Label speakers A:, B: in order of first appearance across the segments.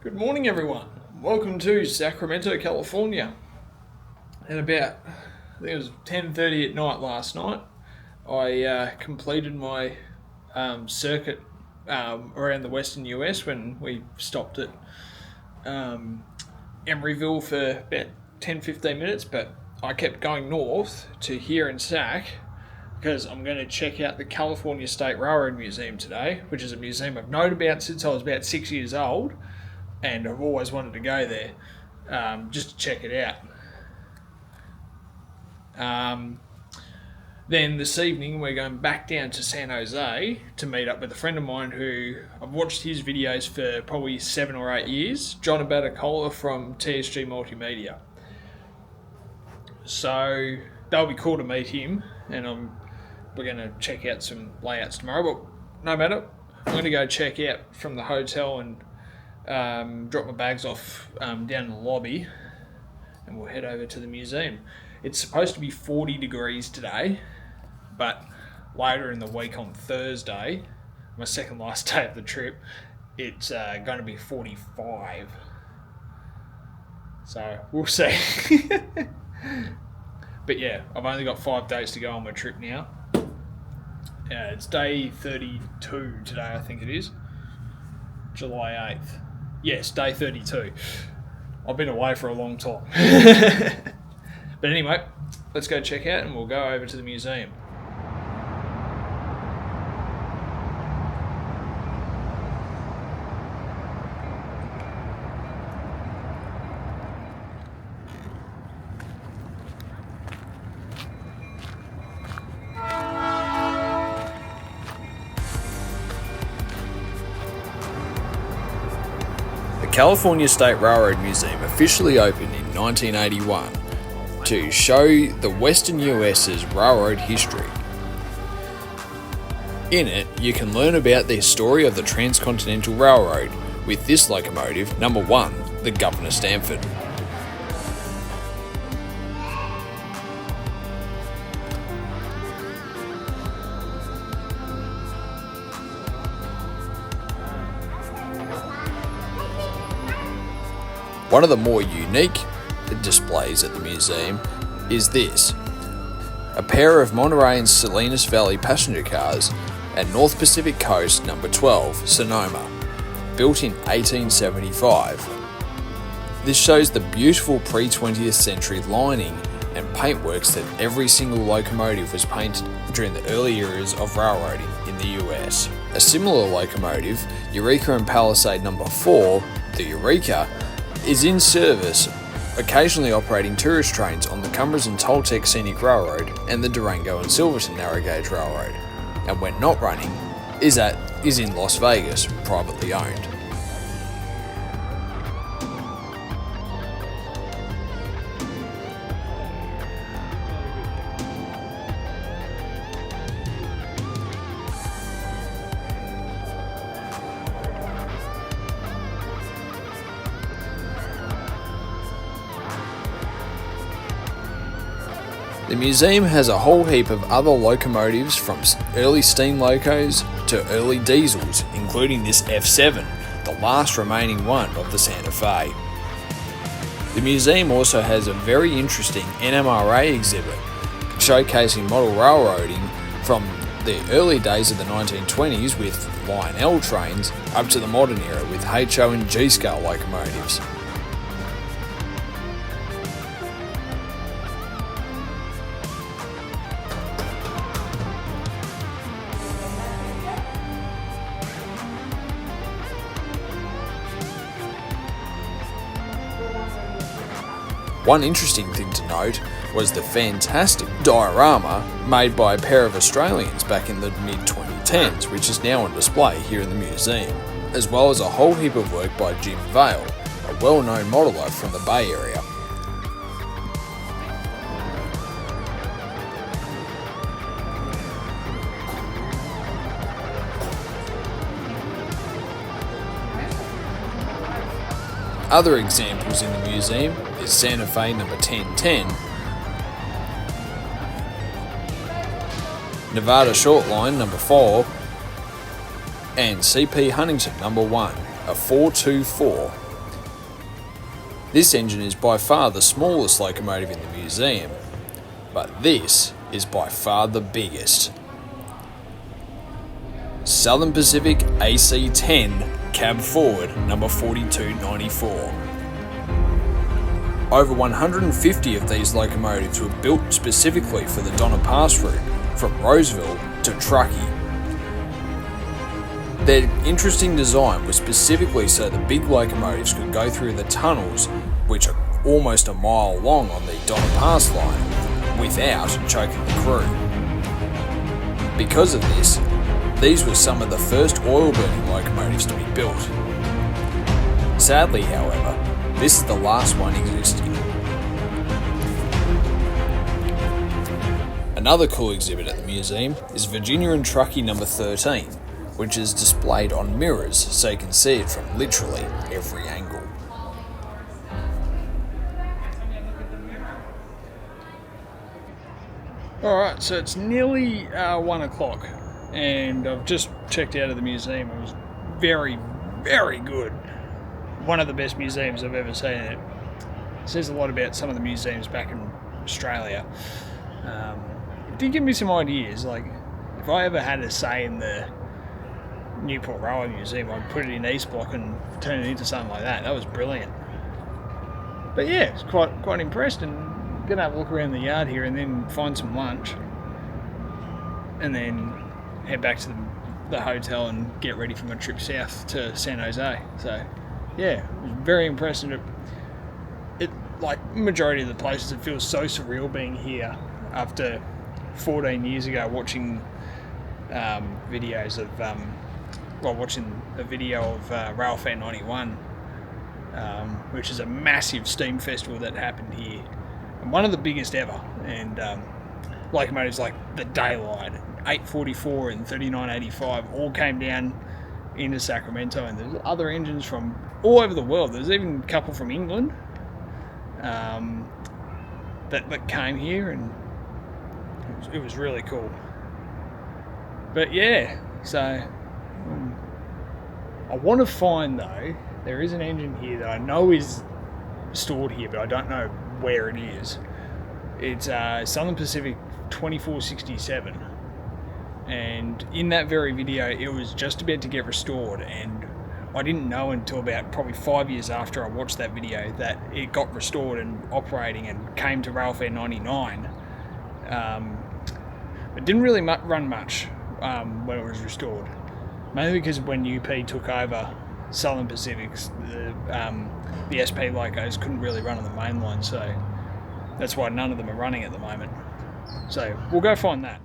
A: Good morning, everyone. Welcome to Sacramento, California. At about, I think it was 10:30 at night last night, I completed my circuit around the western US when we stopped at Emeryville for about 10-15 minutes, but I kept going north to here in Sac because I'm going to check out the California State Railroad Museum today, which is a museum I've known about since I was about 6 years old, and I've always wanted to go there just to check it out. Then this evening we're going back down to San Jose to meet up with a friend of mine who I've watched his videos for probably 7 or 8 years, John Abatacola from TSG Multimedia. So that'll be cool to meet him, and we're going to check out some layouts tomorrow, but no matter, I'm going to go check out from the hotel and drop my bags off down in the lobby, and we'll head over to the museum. It's supposed to be 40 degrees today, but later in the week on Thursday, my second last day of the trip, it's going to be 45. So we'll see. But yeah, I've only got 5 days to go on my trip now. It's day 32 today, I think it is. July 8th. Yes, day 32. I've been away for a long time. But anyway, let's go check out and we'll go over to the museum.
B: The California State Railroad Museum officially opened in 1981 to show the Western US's railroad history. In it, you can learn about the story of the Transcontinental Railroad with this locomotive, number 1, the Governor Stamford. One of the more unique displays at the museum is this: a pair of Monterey and Salinas Valley passenger cars at North Pacific Coast number 12, Sonoma, built in 1875. This shows the beautiful pre-20th century lining and paintworks that every single locomotive was painted during the early eras of railroading in the US. A similar locomotive, Eureka and Palisade number 4, the Eureka, is in service, occasionally operating tourist trains on the Cumbres and Toltec Scenic Railroad and the Durango and Silverton Narrow Gauge Railroad, and when not running, is in Las Vegas, privately owned. The museum has a whole heap of other locomotives, from early steam locos to early diesels, including this F7, the last remaining one of the Santa Fe. The museum also has a very interesting NMRA exhibit showcasing model railroading from the early days of the 1920s with Line L trains up to the modern era with HO and G-scale locomotives. One interesting thing to note was the fantastic diorama made by a pair of Australians back in the mid-2010s, which is now on display here in the museum, as well as a whole heap of work by Jim Vale, a well-known modeller from the Bay Area. Other examples in the museum is Santa Fe number 1010, Nevada Shortline number 4, and CP Huntington number 1, a 424. This engine is by far the smallest locomotive in the museum, but this is by far the biggest. Southern Pacific AC-10 cab forward number 4294. Over 150 of these locomotives were built specifically for the Donner Pass route from Roseville to Truckee. Their interesting design was specifically so the big locomotives could go through the tunnels, which are almost a mile long on the Donner Pass line, without choking the crew. Because of this, these were some of the first oil-burning locomotives to be built. Sadly, however, this is the last one existing. Another cool exhibit at the museum is Virginia and Truckee number 13, which is displayed on mirrors so you can see it from literally every angle.
A: Alright, so it's nearly 1 o'clock and I've just checked out of the museum. It was very, very good. One of the best museums I've ever seen. It says a lot about some of the museums back in Australia. It did give me some ideas, like if I ever had a say in the Newport Railway Museum, I'd put it in East Block and turn it into something like that. That was brilliant. But yeah, I was quite impressed, and gonna have a look around the yard here and then find some lunch and then head back to the hotel and get ready for my trip south to San Jose. So yeah, I was very impressed. And it like majority of the places, it feels so surreal being here after 14 years ago watching videos of watching a video of Railfan 91, which is a massive steam festival that happened here, and one of the biggest ever. And locomotives like the Daylight, 844 and 3985 all came down into Sacramento, and there's other engines from all over the world. There's even a couple from England that came here, and it was really cool. But yeah, so I want to find, though, there is an engine here that I know is stored here, but I don't know where it is. It's Southern Pacific 2467, and in that very video it was just about to get restored, and I didn't know until about probably 5 years after I watched that video that it got restored and operating and came to Railfare 99. It didn't really run much when it was restored, mainly because when UP took over Southern Pacific's, the SP locos couldn't really run on the mainline, so that's why none of them are running at the moment. So we'll go find that.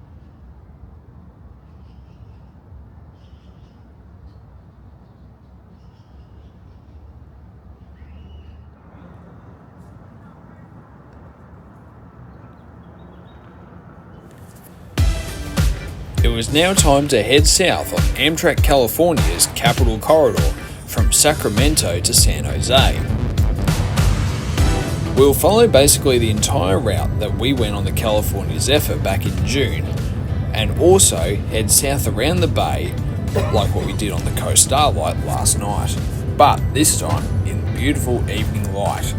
B: It was now time to head south on Amtrak California's Capital Corridor from Sacramento to San Jose. We'll follow basically the entire route that we went on the California Zephyr back in June, and also head south around the bay like what we did on the Coast Starlight last night, but this time in beautiful evening light.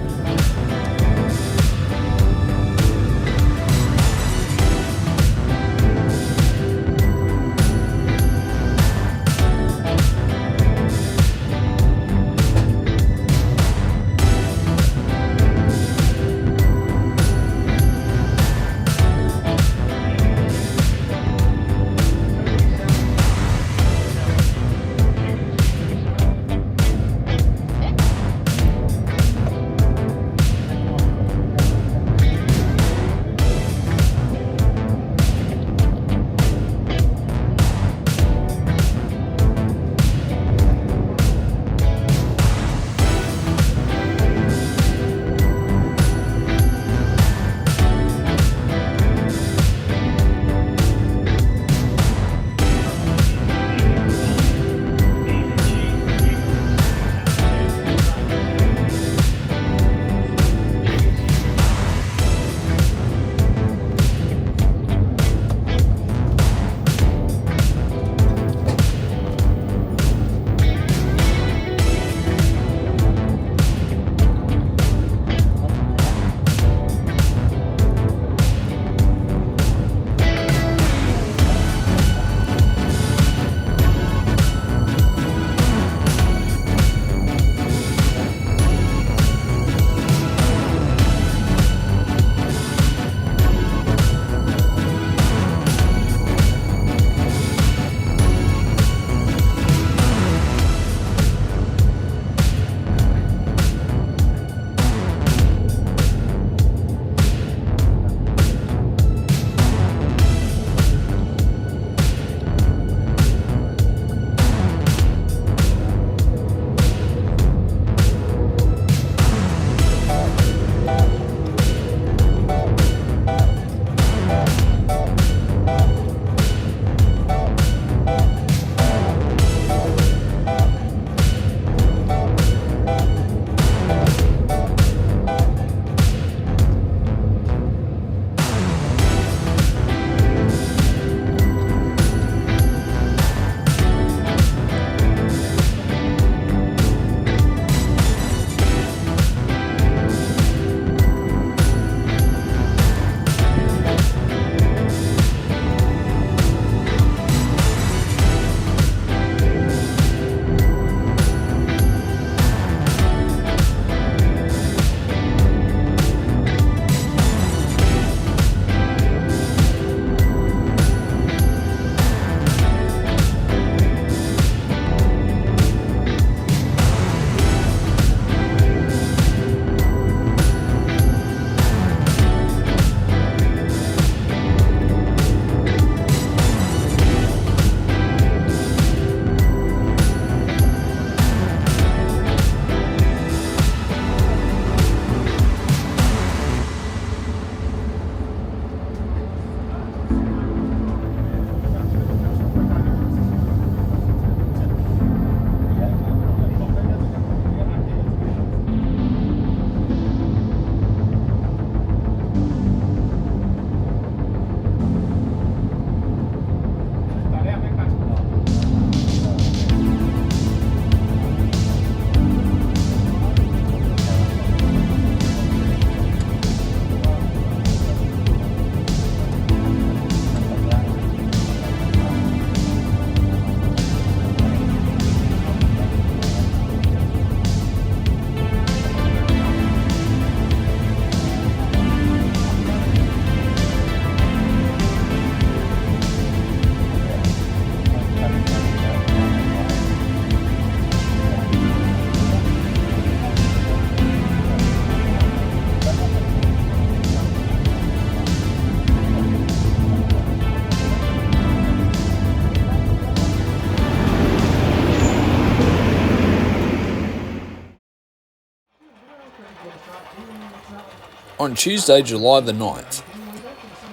B: On Tuesday, July the 9th,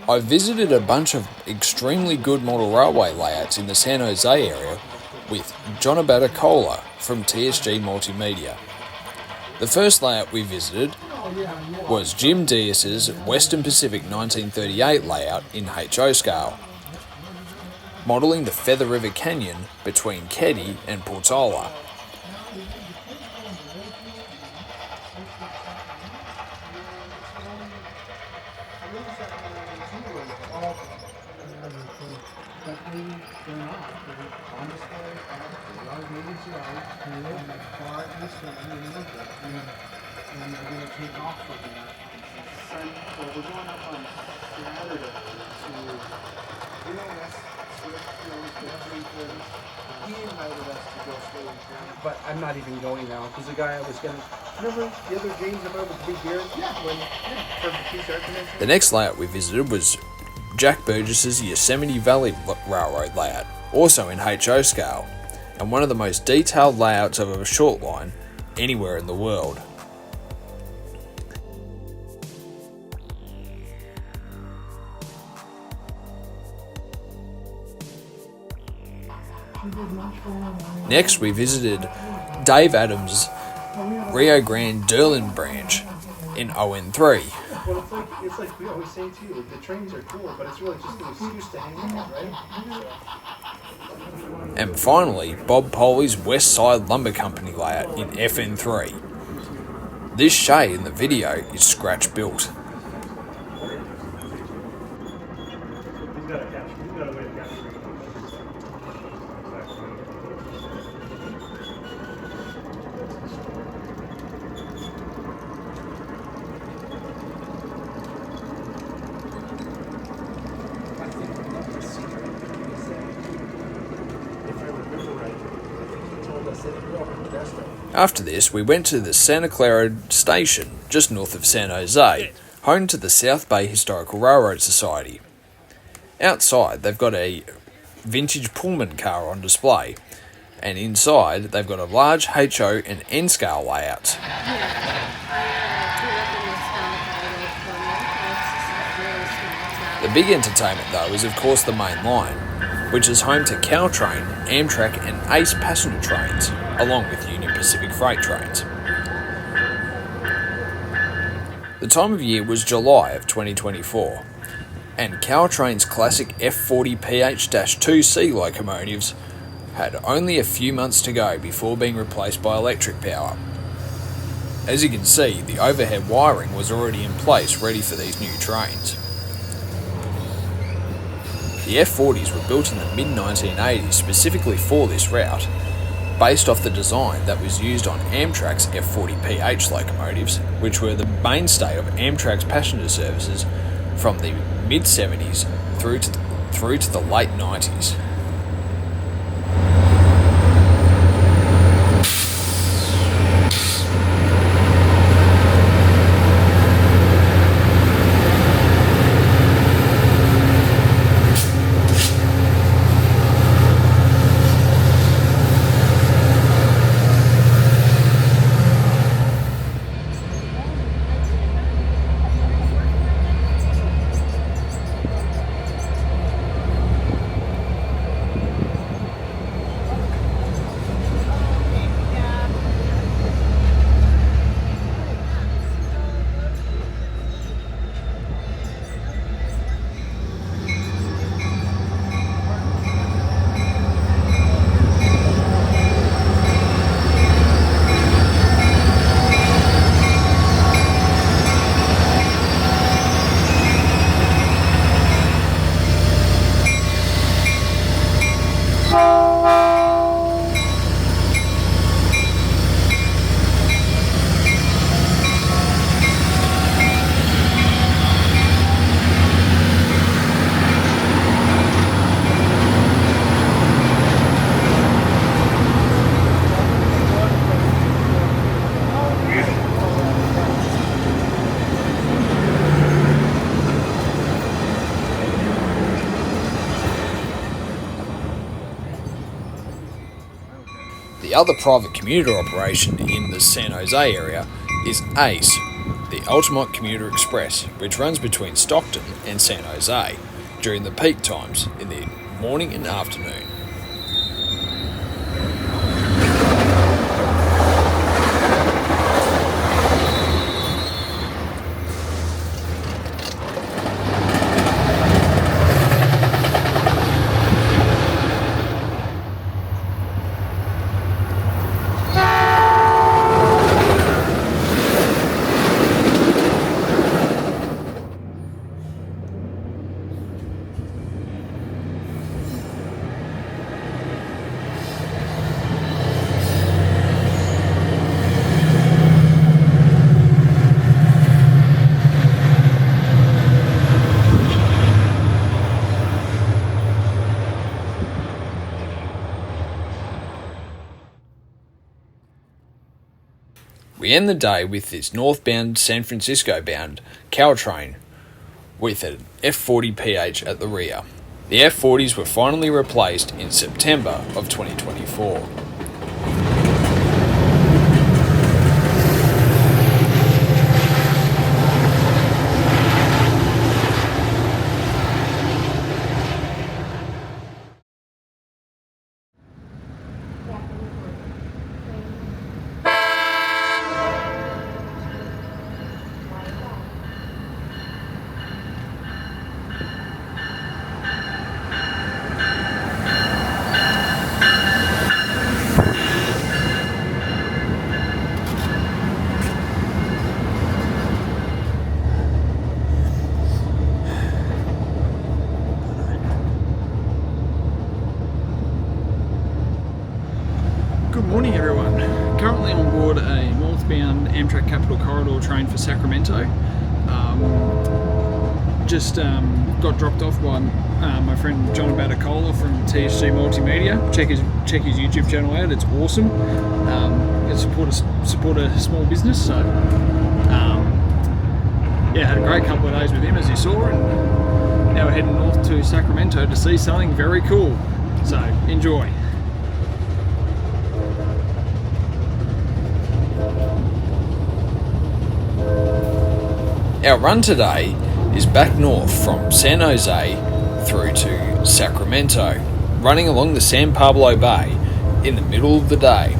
B: I visited a bunch of extremely good model railway layouts in the San Jose area with John Abatacola from TSG Multimedia. The first layout we visited was Jim Diaz's Western Pacific 1938 layout in HO scale, modelling the Feather River Canyon between Keddie and Portola.
C: But I'm not even going now because the guy I was gonna remember the other James about with the big beard for the Peace Air Convention?
B: The next layout we visited was Jack Burgess's Yosemite Valley Railroad layout, also in HO scale, and one of the most detailed layouts of a short line anywhere in the world. Next, we visited Dave Adams' Rio Grande Derlin branch in ON3.
C: Well, it's like we always say too. The trains are cool, but it's really just an excuse to hang out, right?
B: And finally, Bob Poley's West Side Lumber Company layout in FN3. This shay in the video is scratch built. After this, we went to the Santa Clara station, just north of San Jose, home to the South Bay Historical Railroad Society. Outside, they've got a vintage Pullman car on display, and inside, they've got a large HO and N-scale layout. The big entertainment, though, is of course the Mainline, which is home to Caltrain, Amtrak and Ace passenger trains, along with Union Pacific freight trains. The time of year was July of 2024, and Caltrain's classic F40PH-2C locomotives had only a few months to go before being replaced by electric power. As you can see, the overhead wiring was already in place ready for these new trains. The F40s were built in the mid-1980s specifically for this route, based off the design that was used on Amtrak's F40PH locomotives, which were the mainstay of Amtrak's passenger services from the mid-70s through to the late 90s. The other private commuter operation in the San Jose area is ACE, the Ultimate Commuter Express, which runs between Stockton and San Jose during the peak times in the morning and afternoon. We end the day with this northbound San Francisco bound Caltrain with an F40PH at the rear. The F40s were finally replaced in September of 2024.
A: Good morning, everyone. Currently on board a northbound Amtrak Capital Corridor train for Sacramento. Just got dropped off by my friend John Batacola from TSG Multimedia. Check his YouTube channel out; it's awesome. Support a small business. So had a great couple of days with him, as you saw, and now we're heading north to Sacramento to see something very cool. So enjoy.
B: Our run today is back north from San Jose through to Sacramento, running along the San Pablo Bay in the middle of the day.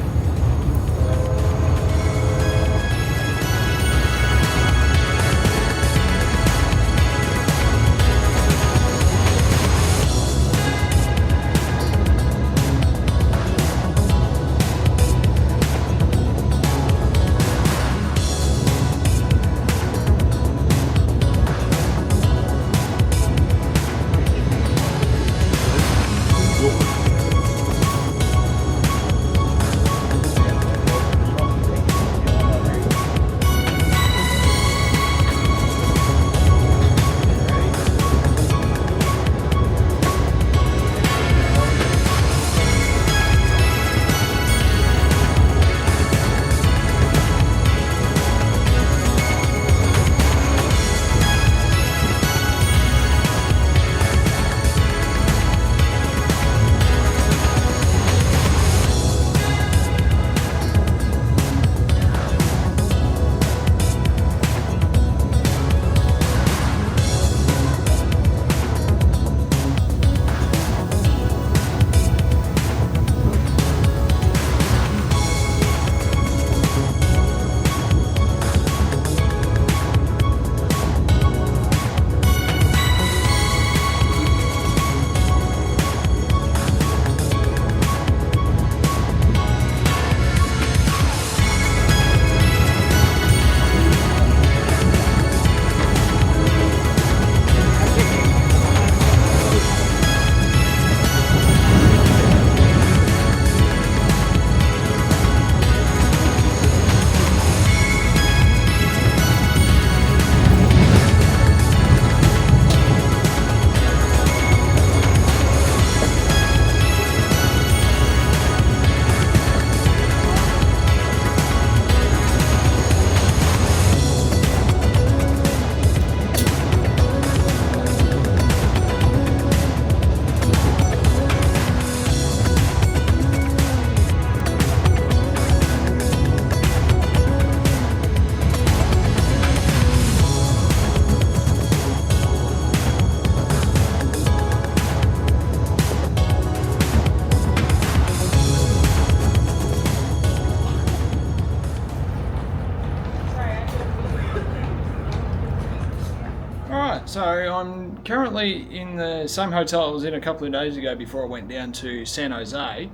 A: So I'm currently in the same hotel I was in a couple of days ago before I went down to San Jose.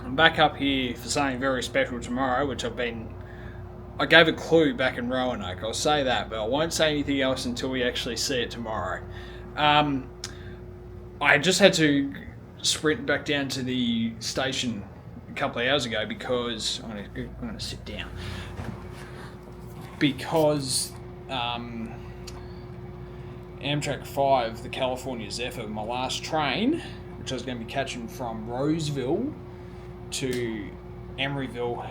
A: I'm back up here for something very special tomorrow, which I gave a clue back in Roanoke. I'll say that, but I won't say anything else until we actually see it tomorrow. I just had to sprint back down to the station a couple of hours ago because I'm going to sit down. Because Amtrak 5, the California Zephyr, my last train, which I was going to be catching from Roseville to Emeryville,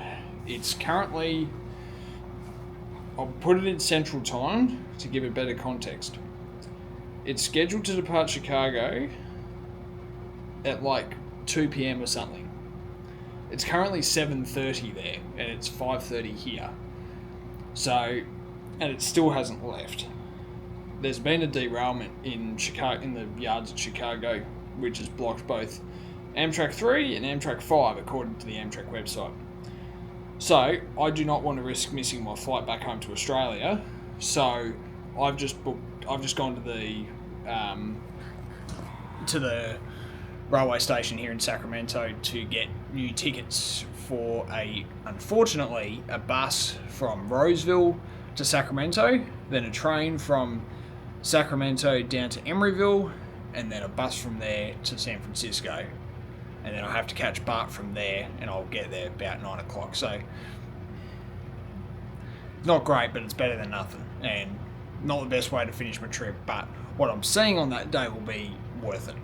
A: it's currently, I'll put it in Central Time to give it better context. It's scheduled to depart Chicago at like 2 p.m. or something. It's currently 7:30 there, and it's 5:30 here. So, and it still hasn't left. There's been a derailment in Chicago, in the yards of Chicago, which has blocked both Amtrak 3 and Amtrak 5, according to the Amtrak website. So, I do not want to risk missing my flight back home to Australia. So, I've just gone to the railway station here in Sacramento to get new tickets for unfortunately, a bus from Roseville to Sacramento, then a train from Sacramento down to Emeryville, and then a bus from there to San Francisco. And then I'll have to catch BART from there, and I'll get there about 9 o'clock. So, not great, but it's better than nothing. And not the best way to finish my trip, but what I'm seeing on that day will be worth it.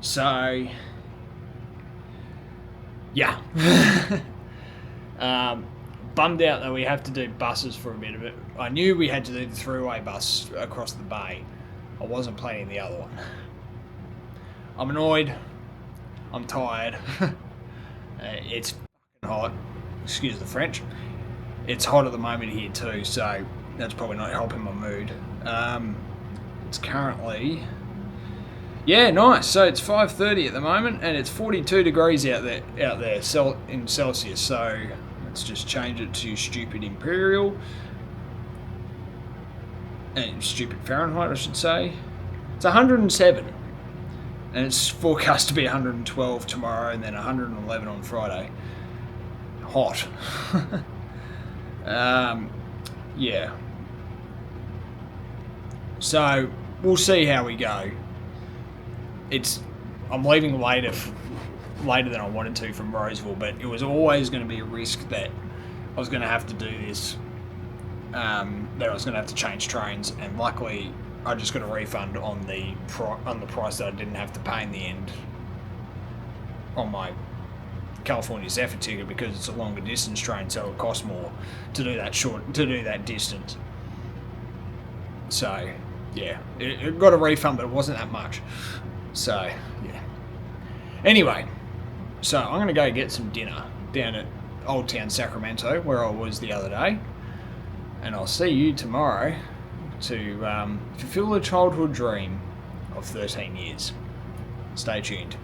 A: So, yeah. Bummed out that we have to do buses for a bit of it. I knew we had to do the throughway bus across the bay. I wasn't planning the other one. I'm annoyed. I'm tired. It's fucking hot. Excuse the French. It's hot at the moment here too, so that's probably not helping my mood. It's currently... Yeah, nice. So it's 5:30 at the moment, and it's 42 degrees out there in Celsius. So let's just change it to stupid imperial and stupid Fahrenheit, I should say. It's 107, and it's forecast to be 112 tomorrow, and then 111 on Friday. Hot. Yeah. So we'll see how we go. I'm leaving later than I wanted to from Roseville, but it was always going to be a risk that I was going to have to do this, that I was going to have to change trains, and luckily I just got a refund on the price that I didn't have to pay in the end on my California Zephyr ticket, because it's a longer distance train, so it costs more to do that distance. So yeah, it got a refund, but it wasn't that much. So, yeah. Anyway, so I'm going to go get some dinner down at Old Town Sacramento, where I was the other day. And I'll see you tomorrow to fulfill the childhood dream of 13 years. Stay tuned.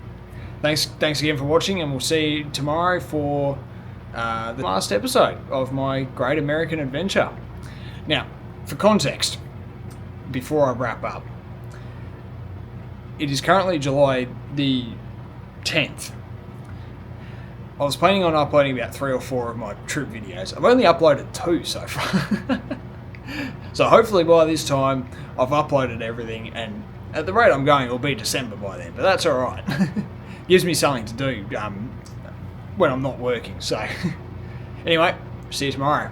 A: Thanks again for watching, and we'll see you tomorrow for the last episode of my Great American Adventure. Now, for context, before I wrap up, it is currently July the 10th. I was planning on uploading about 3 or 4 of my trip videos. I've only uploaded 2 so far. So hopefully by this time I've uploaded everything, and at the rate I'm going it'll be December by then, but that's alright. Gives me something to do when I'm not working. So anyway, see you tomorrow.